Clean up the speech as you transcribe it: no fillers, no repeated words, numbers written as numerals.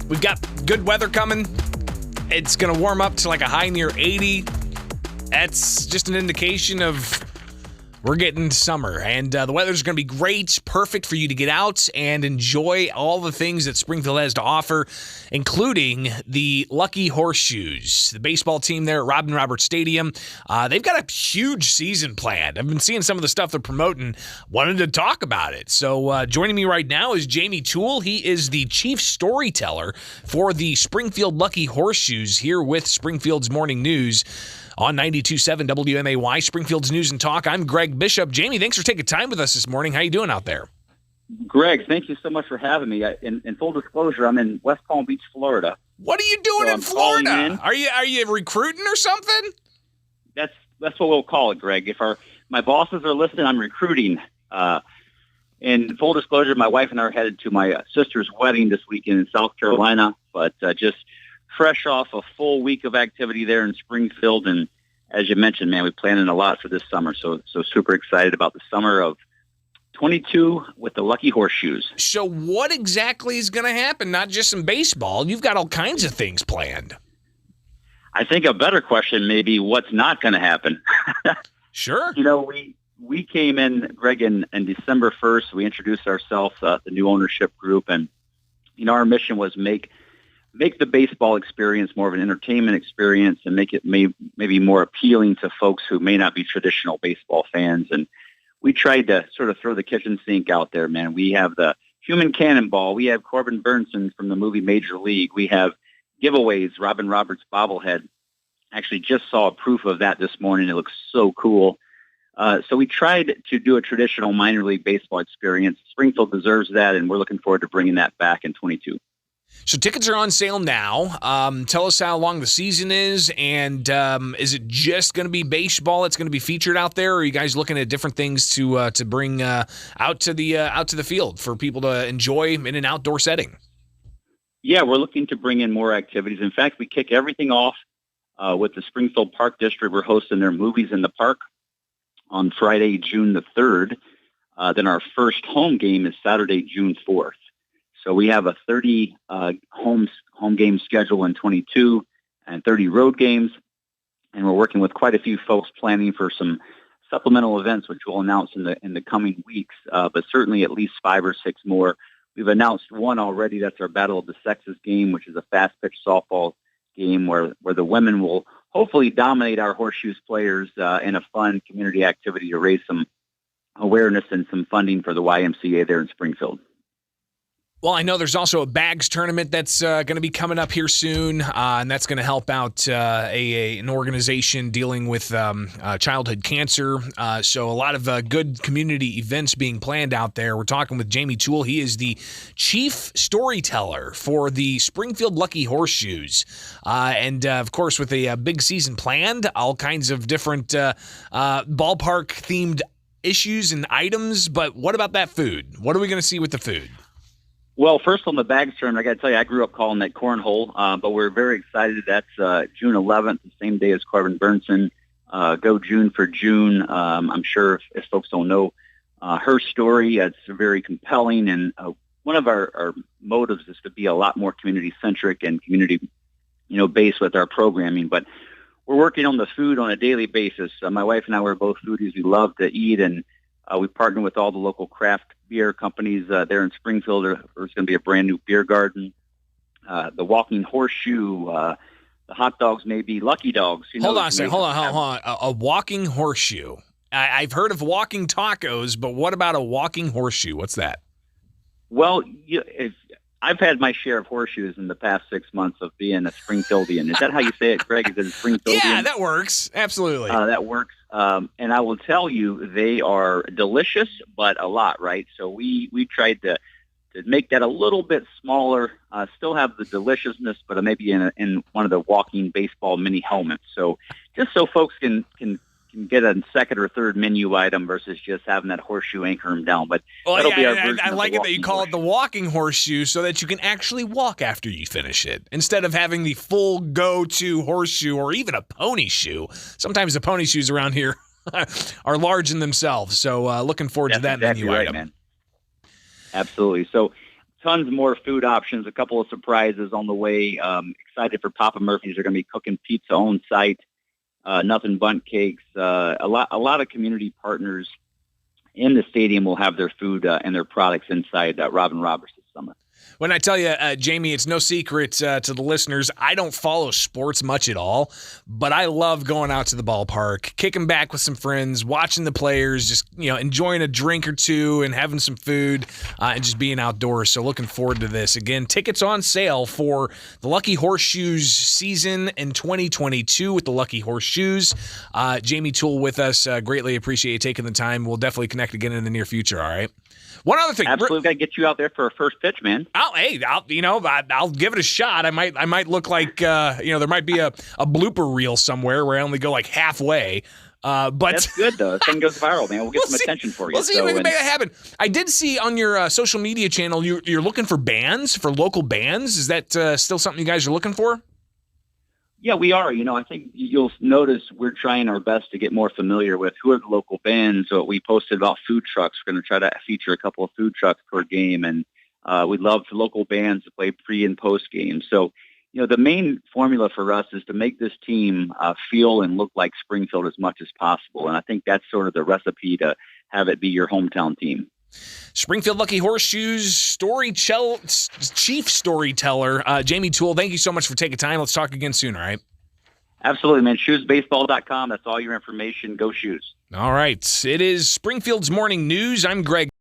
we've got good weather coming. It's going to warm up to like a high near 80. That's just an indication of we're getting to summer, and the weather's going to be great, perfect for you to get out and enjoy all the things that Springfield has to offer, including the Lucky Horseshoes, the baseball team there at Robin Roberts Stadium. They've got a huge season planned. I've been seeing some of the stuff they're promoting, wanted to talk about it. So joining me right now is Jamie Toole. He is the chief storyteller for the Springfield Lucky Horseshoes here with Springfield's Morning News on 92.7 WMAY, Springfield's News and Talk. I'm Greg Bishop. Jamie, thanks for taking time with us this morning. How you doing out there? Greg, thank you so much for having me. In full disclosure, I'm in West Palm Beach, Florida. What are you doing in Florida? Are you recruiting or something? That's what we'll call it, Greg. If my bosses are listening, I'm recruiting. In full disclosure, my wife and I are headed to my sister's wedding this weekend in South Carolina, but just fresh off a full week of activity there in Springfield. And as you mentioned, man, we're planning a lot for this summer. So super excited about the summer of 22 with the Lucky Horseshoes. So what exactly is going to happen? Not just in baseball. You've got all kinds of things planned. I think a better question may be what's not going to happen. Sure. You know, we came in, Greg, in December 1st. We introduced ourselves, the new ownership group. And, you know, our mission was make the baseball experience more of an entertainment experience and make it maybe more appealing to folks who may not be traditional baseball fans. And we tried to sort of throw the kitchen sink out there, man. We have the human cannonball. We have Corbin Burnson from the movie Major League. We have giveaways, Robin Roberts bobblehead. Actually just saw proof of that this morning. It looks so cool. So we tried to do a traditional minor league baseball experience. Springfield deserves that, and we're looking forward to bringing that back in 22. So tickets are on sale now. Tell us how long the season is, and is it just going to be baseball that's going to be featured out there, or are you guys looking at different things to bring out to the field for people to enjoy in an outdoor setting? Yeah, we're looking to bring in more activities. In fact, we kick everything off with the Springfield Park District. We're hosting their Movies in the Park on Friday, June the 3rd. Then our first home game is Saturday, June 4th. So we have a 30 home game schedule in 22 and 30 road games. And we're working with quite a few folks planning for some supplemental events, which we'll announce in the coming weeks, but certainly at least 5 or 6 more. We've announced one already. That's our Battle of the Sexes game, which is a fast-pitch softball game where the women will hopefully dominate our Horseshoes players in a fun community activity to raise some awareness and some funding for the YMCA there in Springfield. Well, I know there's also a bags tournament that's going to be coming up here soon, and that's going to help out an organization dealing with childhood cancer. So a lot of good community events being planned out there. We're talking with Jamie Toole. He is the chief storyteller for the Springfield Lucky Horseshoes. And, of course, with a big season planned, all kinds of different ballpark-themed issues and items. But what about that food? What are we going to see with the food? Well, first on the bags tournament, I got to tell you, I grew up calling that cornhole, but we're very excited. That's June 11th, the same day as Corbin Burnson. Go June for June. I'm sure if folks don't know her story, it's very compelling. And one of our motives is to be a lot more community-centric and community-based with our programming. But we're working on the food on a daily basis. My wife and I were both foodies. We love to eat, and we partner with all the local craft beer companies there in Springfield. There's going to be a brand new beer garden. The Walking Horseshoe, the hot dogs may be Lucky Dogs. Hold on a second. Hold on. A Walking Horseshoe. I've heard of walking tacos, but what about a Walking Horseshoe? What's that? Well, I've had my share of horseshoes in the past 6 months of being a Springfieldian. Is that how you say it, Greg? Is it a Springfieldian? Yeah, that works. Absolutely. That works. And I will tell you, they are delicious, but a lot, right? So we tried to make that a little bit smaller, still have the deliciousness, but maybe in one of the walking baseball mini helmets. So just so folks can get a second or third menu item versus just having that horseshoe anchor them down. But that'll be our version. I like it that you call it the walking horseshoe so that you can actually walk after you finish it instead of having the full go-to horseshoe or even a pony shoe. Sometimes the pony shoes around here are large in themselves. So looking forward to that menu right, item. Man. Absolutely. So tons more food options, a couple of surprises on the way. Excited for Papa Murphy's. They're going to be cooking pizza on site, nothing but cakes. A lot of community partners in the stadium will have their food and their products inside Robin Roberts this summer. When I tell you, Jamie, it's no secret to the listeners, I don't follow sports much at all, but I love going out to the ballpark, kicking back with some friends, watching the players, just enjoying a drink or two and having some food and just being outdoors. So looking forward to this. Again, tickets on sale for the Lucky Horseshoes season in 2022 with the Lucky Horseshoes. Jamie Toole with us. Greatly appreciate you taking the time. We'll definitely connect again in the near future, all right? One other thing, absolutely, got to get you out there for a first pitch, man. I'll give it a shot. I might look like there might be a blooper reel somewhere where I only go like halfway. But that's good though. This thing goes viral, man. We'll get some attention for you. We'll see if we can make that happen. I did see on your social media channel you're looking for bands, for local bands. Is that still something you guys are looking for? Yeah, we are. I think you'll notice we're trying our best to get more familiar with who are the local bands. So we posted about food trucks. We're going to try to feature a couple of food trucks per game, and we'd love for local bands to play pre and post game. So, the main formula for us is to make this team feel and look like Springfield as much as possible. And I think that's sort of the recipe to have it be your hometown team. Springfield Lucky Horseshoes chief storyteller, Jamie Toole, thank you so much for taking time. Let's talk again soon, all right? Absolutely, man. Shoesbaseball.com. That's all your information. Go Shoes. All right. It is Springfield's Morning News. I'm Greg.